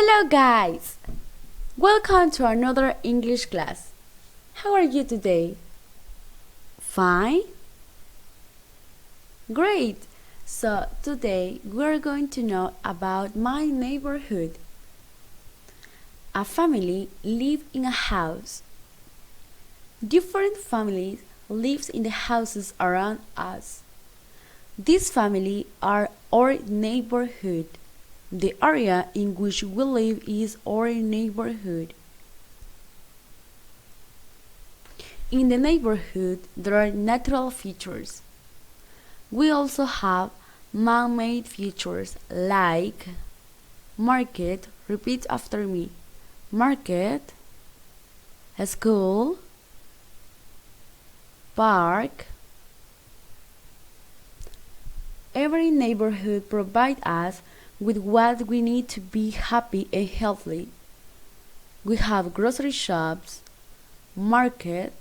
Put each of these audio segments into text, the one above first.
Hello, guys! Welcome to another English class. How are you today? Fine? Great! So, today we're going to know about my neighborhood. A family lives in a house. Different families live in the houses around us. These families are our neighborhood. The area in which we live is our neighborhood. In the neighborhood, there are natural features. We also have man-made features like market, repeat after me, market, school, park. Every neighborhood provides us with what we need to be happy and healthy. We have grocery shops, market,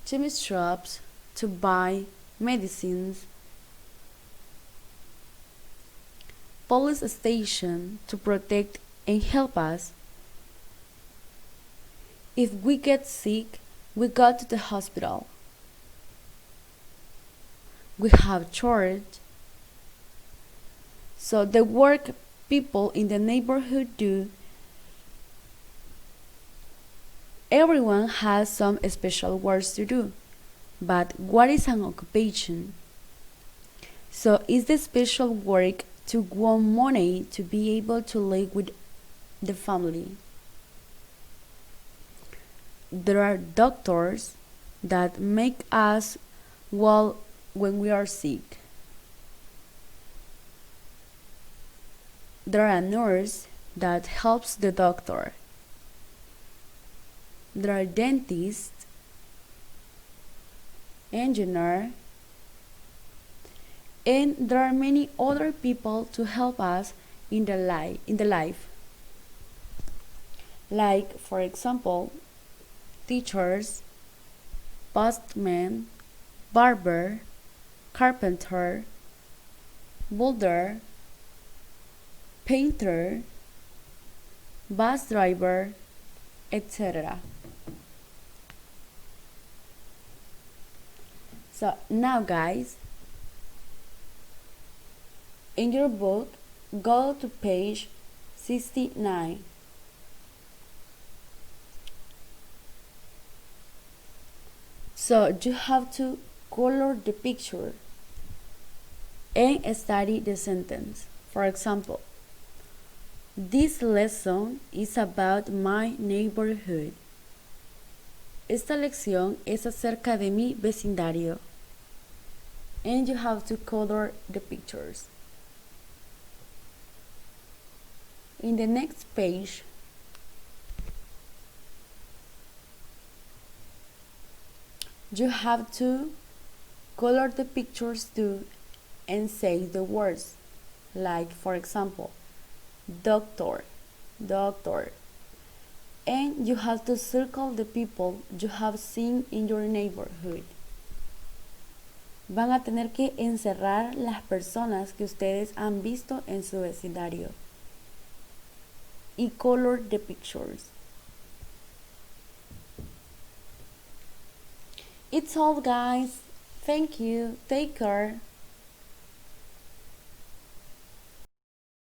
chemist shops to buy medicines, police station to protect and help us. If we get sick, we go to the hospital. We have church. So the work people in the neighborhood do, everyone has some special works to do. But what is an occupation? So is the special work to want money to be able to live with the family. There are doctors that make us well when we are sick. There are a nurse that helps the doctor. There are dentists, engineer, and there are many other people to help us in the life. Like, for example, teachers, postman, barber, carpenter, builder, painter, bus driver, etc. So now, guys, in your book, go to page 69. So you have to color the picture and study the sentence. For example, this lesson is about my neighborhood. Esta lección es acerca de mi vecindario. And you have to color the pictures. In the next page, you have to color the pictures too and say the words, like, for example, doctor, doctor. And you have to circle the people you have seen in your neighborhood. Van a tener que encerrar las personas que ustedes han visto en su vecindario. Y color the pictures. It's all, guys. Thank you. Take care.